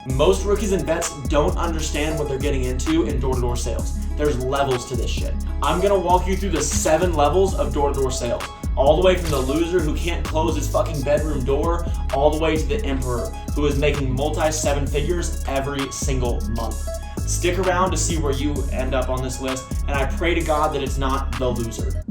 Most rookies and vets don't understand what they're getting into in door-to-door sales. There's levels to this shit. I'm gonna walk you through the 7 levels of door-to-door sales. All the way from the loser who can't close his fucking bedroom door, all the way to the emperor who is making multi-7 figures every single month. Stick around to see where you end up on this list, and I pray to God that it's not the loser.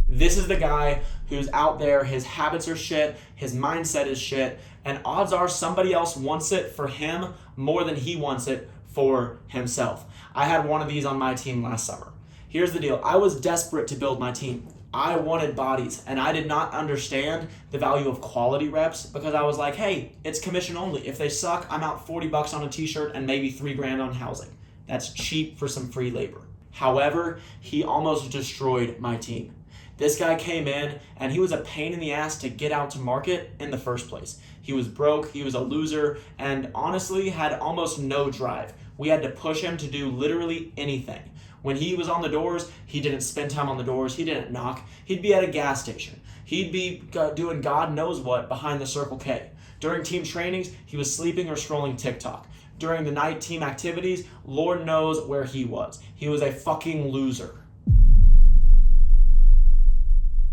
This is the guy who's out there, his habits are shit, his mindset is shit, and odds are somebody else wants it for him more than he wants it for himself. I had one of these on my team last summer. Here's the deal. I was desperate to build my team. I wanted bodies, and I did not understand the value of quality reps because I was like, hey, it's commission only. If they suck, I'm out $40 on a t-shirt and maybe $3,000 on housing. That's cheap for some free labor. However, he almost destroyed my team. This guy came in and he was a pain in the ass to get out to market in the first place. He was broke, he was a loser, and honestly had almost no drive. We had to push him to do literally anything. When he was on the doors, he didn't spend time on the doors, he didn't knock. He'd be at a gas station. He'd be doing God knows what behind the Circle K. During team trainings, he was sleeping or scrolling TikTok. During the night team activities, Lord knows where he was. He was a fucking loser.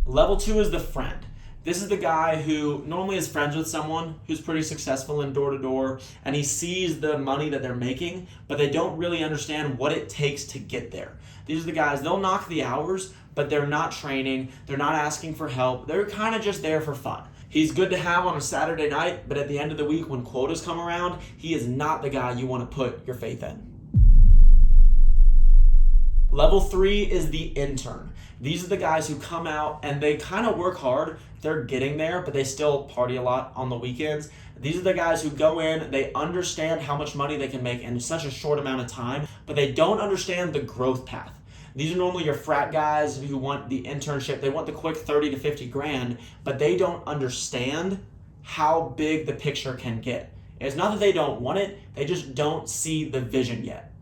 Level 2 is the friend. This is the guy who normally is friends with someone who's pretty successful in door-to-door, and he sees the money that they're making, but they don't really understand what it takes to get there. These are the guys, they'll knock the hours, but they're not training, they're not asking for help, they're kind of just there for fun. He's good to have on a Saturday night, but at the end of the week when quotas come around, he is not the guy you want to put your faith in. Level 3 is the intern. These are the guys who come out and they kind of work hard. They're getting there, but they still party a lot on the weekends. These are the guys who go in, they understand how much money they can make in such a short amount of time, but they don't understand the growth path. These are normally your frat guys who want the internship. They want the quick 30 to 50 grand, but they don't understand how big the picture can get. It's not that they don't want it, they just don't see the vision yet.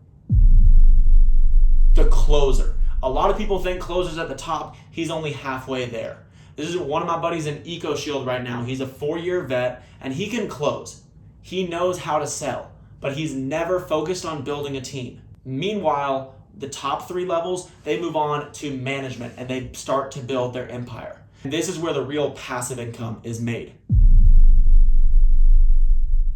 The closer. A lot of people think closer's at the top. He's only halfway there. This is one of my buddies in EcoShield right now. He's a 4-year vet and he can close. He knows how to sell, but he's never focused on building a team. Meanwhile, the top 3 levels, they move on to management and they start to build their empire. And this is where the real passive income is made.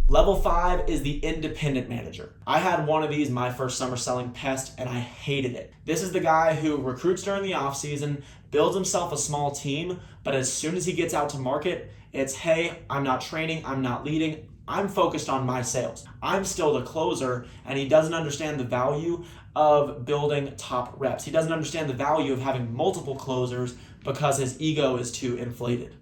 Level 5 is the independent manager. I had one of these my first summer selling pest and I hated it. This is the guy who recruits during the off season, builds himself a small team, but as soon as he gets out to market, it's, hey, I'm not training, I'm not leading, I'm focused on my sales. I'm still the closer, and he doesn't understand the value of building top reps. He doesn't understand the value of having multiple closers because his ego is too inflated.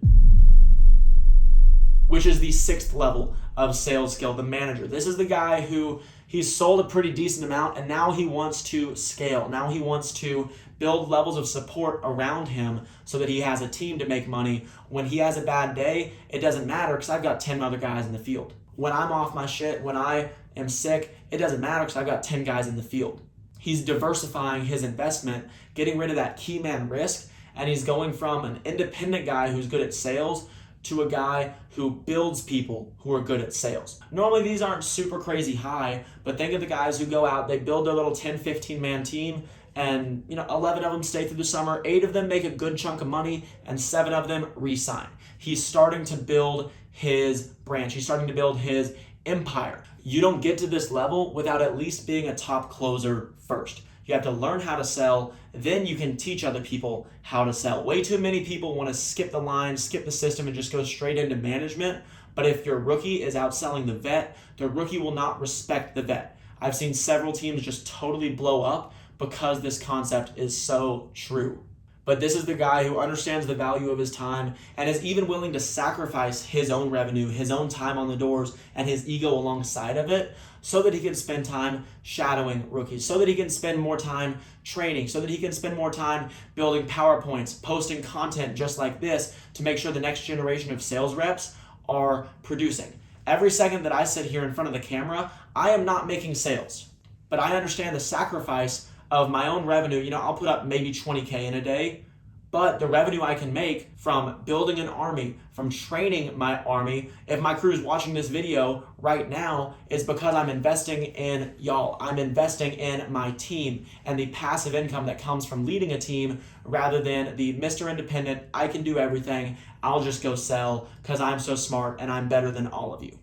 Which is the 6th level of sales skill, the manager. This is the guy who he's sold a pretty decent amount and now he wants to scale. Now he wants to build levels of support around him so that he has a team to make money. When he has a bad day, it doesn't matter because I've got 10 other guys in the field. When I'm off my shit, when I am sick, it doesn't matter because I've got 10 guys in the field. He's diversifying his investment, getting rid of that key man risk, and he's going from an independent guy who's good at sales to a guy who builds people who are good at sales. Normally these aren't super crazy high, but think of the guys who go out, they build their little 10, 15 man team, and 11 of them stay through the summer, 8 of them make a good chunk of money, and 7 of them re-sign. He's starting to build his branch. He's starting to build his empire. You don't get to this level without at least being a top closer first. You have to learn how to sell, then you can teach other people how to sell. Way too many people want to skip the line, skip the system, and just go straight into management. But if your rookie is outselling the vet, the rookie will not respect the vet. I've seen several teams just totally blow up because this concept is so true. But this is the guy who understands the value of his time and is even willing to sacrifice his own revenue, his own time on the doors, and his ego alongside of it so that he can spend time shadowing rookies, so that he can spend more time training, so that he can spend more time building PowerPoints, posting content just like this to make sure the next generation of sales reps are producing. Every second that I sit here in front of the camera, I am not making sales, but I understand the sacrifice of my own revenue. I'll put up maybe 20K in a day, But the revenue I can make from building an army, from training my army, if my crew is watching this video right now, is because I'm investing in y'all. I'm investing in my team and the passive income that comes from leading a team rather than the Mr. Independent, I can do everything, I'll just go sell because I'm so smart and I'm better than all of you.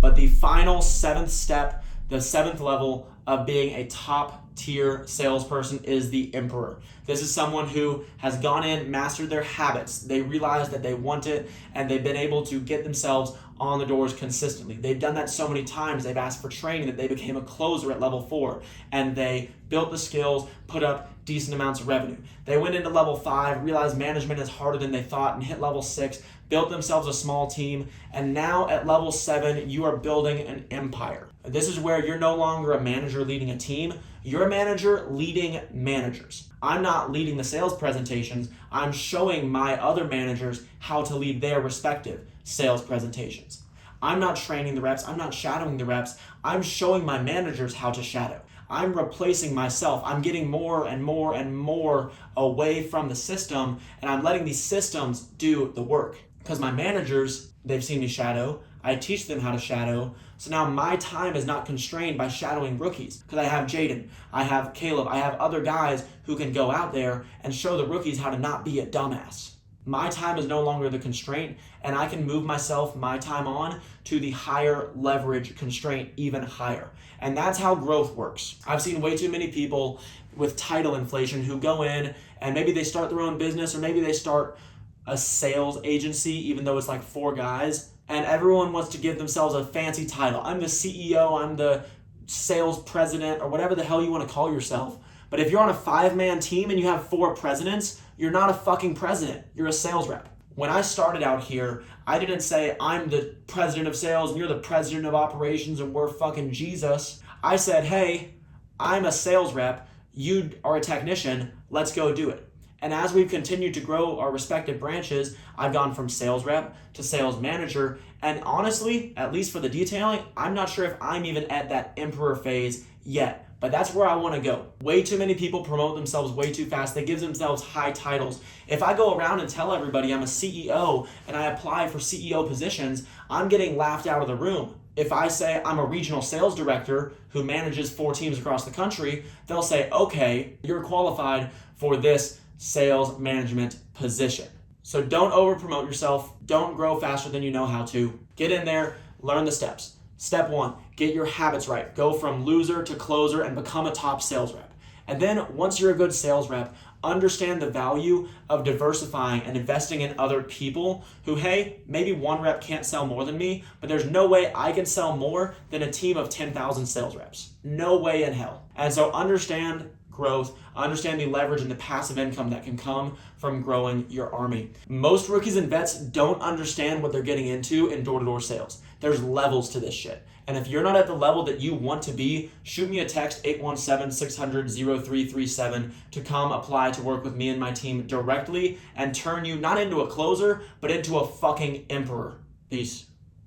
But the final seventh step, the seventh level of being a top tier salesperson is the emperor. This is someone who has gone in, mastered their habits. They realize that they want it and they've been able to get themselves on the doors consistently. They've done that so many times. They've asked for training that they became a closer at level 4 and they built the skills, put up decent amounts of revenue. They went into level 5, realized management is harder than they thought, and hit level 6, built themselves a small team, and now at level 7, you are building an empire. This is where you're no longer a manager leading a team, you're a manager leading managers. I'm not leading the sales presentations, I'm showing my other managers how to lead their respective sales presentations. I'm not training the reps, I'm not shadowing the reps, I'm showing my managers how to shadow. I'm replacing myself. I'm getting more and more and more away from the system, and I'm letting these systems do the work. Because my managers, they've seen me shadow. I teach them how to shadow. So now my time is not constrained by shadowing rookies. Because I have Jaden, I have Caleb, I have other guys who can go out there and show the rookies how to not be a dumbass. My time is no longer the constraint, and I can move my time on to the higher leverage constraint even higher. And that's how growth works. I've seen way too many people with title inflation who go in and maybe they start their own business or maybe they start a sales agency, even though it's like 4 guys, and everyone wants to give themselves a fancy title. I'm the CEO, I'm the sales president, or whatever the hell you want to call yourself. But if you're on a 5-man team and you have 4 presidents, you're not a fucking president, you're a sales rep. When I started out here, I didn't say I'm the president of sales and you're the president of operations and we're fucking Jesus. I said, hey, I'm a sales rep, you are a technician, let's go do it. And as we've continued to grow our respective branches, I've gone from sales rep to sales manager. And honestly, at least for the detailing, I'm not sure if I'm even at that emperor phase yet. But that's where I want to go. Way too many people promote themselves way too fast. They give themselves high titles. If I go around and tell everybody I'm a CEO and I apply for CEO positions, I'm getting laughed out of the room. If I say I'm a regional sales director who manages 4 teams across the country, they'll say, okay, you're qualified for this sales management position. So don't over promote yourself. Don't grow faster than you know how to. Get in there, learn the steps. Step 1, get your habits right. Go from loser to closer and become a top sales rep. And then once you're a good sales rep, understand the value of diversifying and investing in other people who, hey, maybe one rep can't sell more than me, but there's no way I can sell more than a team of 10,000 sales reps. No way in hell. And so understand growth, understand the leverage and the passive income that can come from growing your army. Most rookies and vets don't understand what they're getting into in door-to-door sales. There's levels to this shit. And if you're not at the level that you want to be, shoot me a text 817-600-0337 to come apply to work with me and my team directly and turn you not into a closer, but into a fucking emperor. Peace.